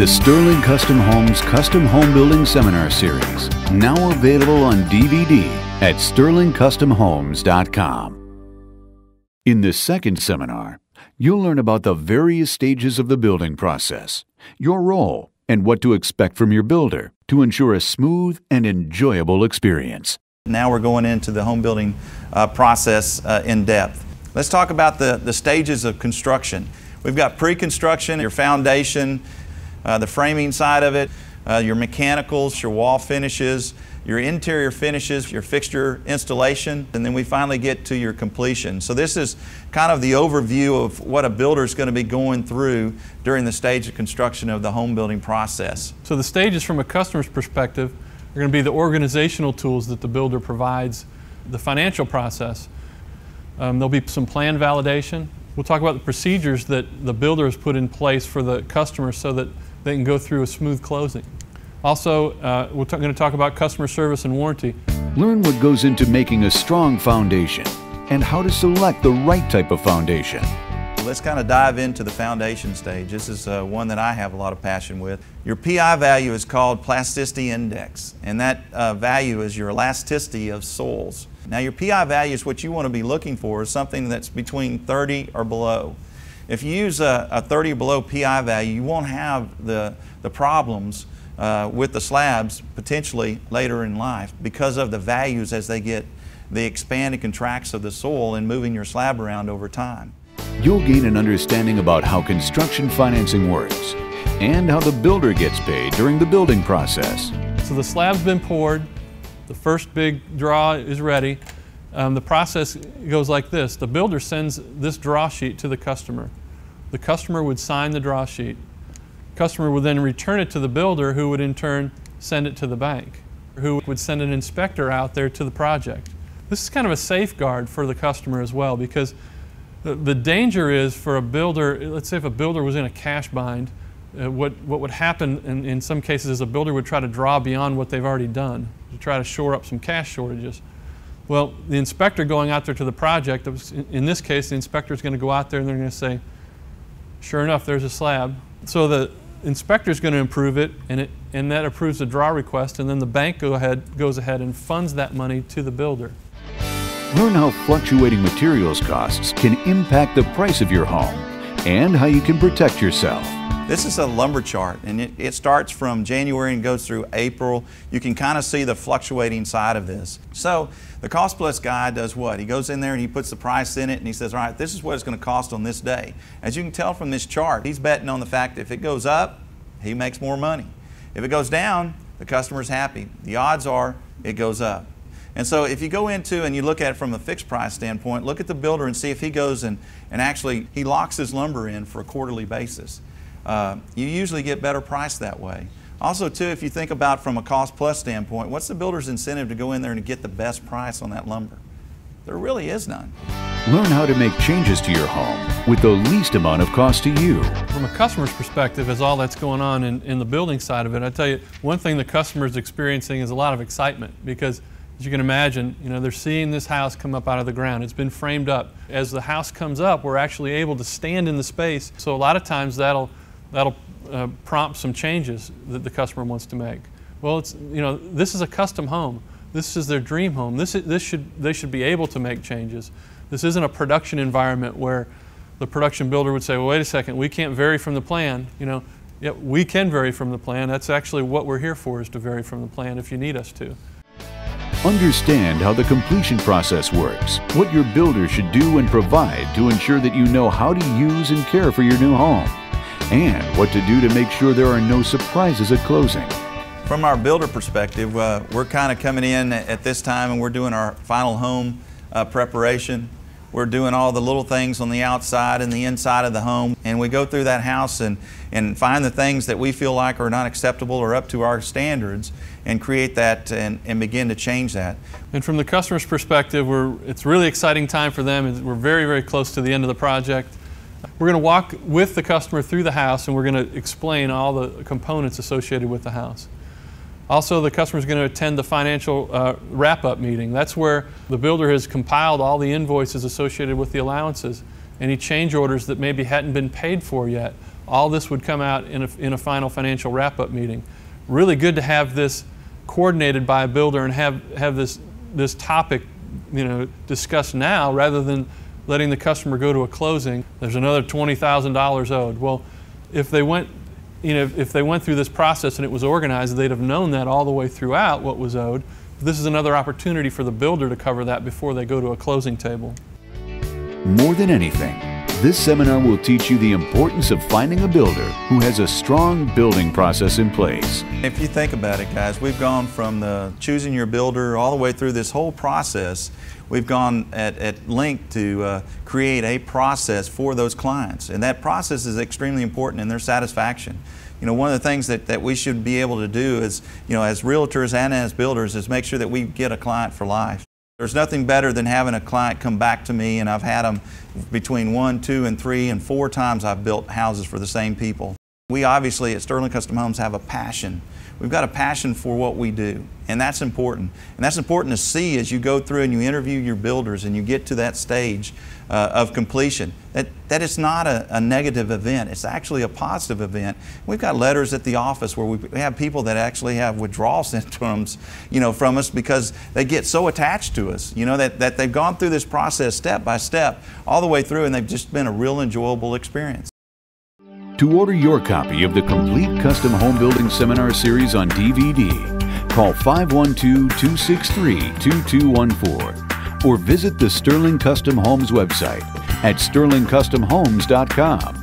the Sterling Custom Homes Custom Home Building Seminar Series, now available on DVD at sterlingcustomhomes.com. In this second seminar, you'll learn about the various stages of the building process, your role, and what to expect from your builder to ensure a smooth and enjoyable experience. Now we're going into the home building process in depth. Let's talk about the stages of construction. We've got pre-construction, your foundation, the framing side of it, your mechanicals, your wall finishes, your interior finishes, your fixture installation, and then we finally get to your completion. So this is kind of the overview of what a builder is going to be going through during the stage of construction of the home building process. So the stages from a customer's perspective are going to be the organizational tools that the builder provides, the financial process. There'll be some plan validation. We'll talk about the procedures that the builder has put in place for the customer so that they can go through a smooth closing. Also, we're going to talk about customer service and warranty. Learn what goes into making a strong foundation and how to select the right type of foundation. Let's kind of dive into the foundation stage. This is one that I have a lot of passion with. Your PI value is called plasticity index, and that value is your elasticity of soils. Now your PI value is what you want to be looking for, is something that's between 30 or below. If you use a 30 or below PI value, you won't have the problems with the slabs potentially later in life because of the values as they expand and contracts of the soil and moving your slab around over time. You'll gain an understanding about how construction financing works and how the builder gets paid during the building process. So the slab's been poured, the first big draw is ready. The process goes like this. The builder sends this draw sheet to the customer. The customer would sign the draw sheet. The customer would then return it to the builder, who would in turn send it to the bank, who would send an inspector out there to the project. This is kind of a safeguard for the customer as well, because the danger is for a builder, let's say if a builder was in a cash bind, what would happen in some cases is a builder would try to draw beyond what they've already done to try to shore up some cash shortages. Well, the inspector going out there to the project, in this case the inspector is going to go out there and they're going to say, sure enough, there's a slab. So the inspector is going to approve it, and that approves the draw request, and then the bank goes ahead and funds that money to the builder. Learn how fluctuating materials costs can impact the price of your home and how you can protect yourself. This is a lumber chart, and it starts from January and goes through April. You can kind of see the fluctuating side of this. So the cost plus guy does what? He goes in there and he puts the price in it and he says, all right, this is what it's going to cost on this day. As you can tell from this chart, he's betting on the fact that if it goes up, he makes more money. If it goes down, the customer's happy. The odds are it goes up. And so if you go into and you look at it from a fixed price standpoint, look at the builder and see if he goes and actually he locks his lumber in for a quarterly basis. You usually get better price that way. Also too, if you think about from a cost plus standpoint, what's the builder's incentive to go in there and get the best price on that lumber? There really is none. Learn how to make changes to your home with the least amount of cost to you. From a customer's perspective, as all that's going on in the building side of it, I tell you, one thing the customer's experiencing is a lot of excitement, because as you can imagine, they're seeing this house come up out of the ground. It's been framed up. As the house comes up, we're actually able to stand in the space. So a lot of times that'll prompt some changes that the customer wants to make. Well, this is a custom home. This is their dream home. They should be able to make changes. This isn't a production environment where the production builder would say, well, wait a second, we can't vary from the plan. Yeah, we can vary from the plan. That's actually what we're here for, is to vary from the plan if you need us to. Understand how the completion process works, what your builder should do and provide to ensure that you know how to use and care for your new home, and what to do to make sure there are no surprises at closing. From our builder perspective, we're kind of coming in at this time and we're doing our final home preparation. We're doing all the little things on the outside and the inside of the home, and we go through that house and find the things that we feel like are not acceptable or up to our standards, and create that and begin to change that. And from the customer's perspective, it's a really exciting time for them. We're very, very close to the end of the project. We're going to walk with the customer through the house, and we're going to explain all the components associated with the house. Also, the customer is going to attend the financial wrap-up meeting. That's where the builder has compiled all the invoices associated with the allowances, any change orders that maybe hadn't been paid for yet. All this would come out in a final financial wrap-up meeting. Really good to have this coordinated by a builder and have this topic, you know, discussed now rather than letting the customer go to a closing. There's another $20,000 owed. Well, if they went through this process and it was organized, they'd have known that all the way throughout what was owed. This is another opportunity for the builder to cover that before they go to a closing table. More than anything, this seminar will teach you the importance of finding a builder who has a strong building process in place. If you think about it, guys, we've gone from the choosing your builder all the way through this whole process. We've gone at length to create a process for those clients, and that process is extremely important in their satisfaction. You know, one of the things that we should be able to do is, you know, as realtors and as builders, is make sure that we get a client for life. There's nothing better than having a client come back to me, and I've had them between 1, 2, and 3, and 4 times I've built houses for the same people. We obviously at Sterling Custom Homes have a passion. We've got a passion for what we do, and that's important. And that's important to see as you go through and you interview your builders and you get to that stage of completion, that it's not a negative event. It's actually a positive event. We've got letters at the office where we have people that actually have withdrawal symptoms, you know, from us because they get so attached to us, you know, that they've gone through this process step by step all the way through, and they've just been a real enjoyable experience. To order your copy of the complete Custom Home Building Seminar Series on DVD, call 512-263-2214 or visit the Sterling Custom Homes website at sterlingcustomhomes.com.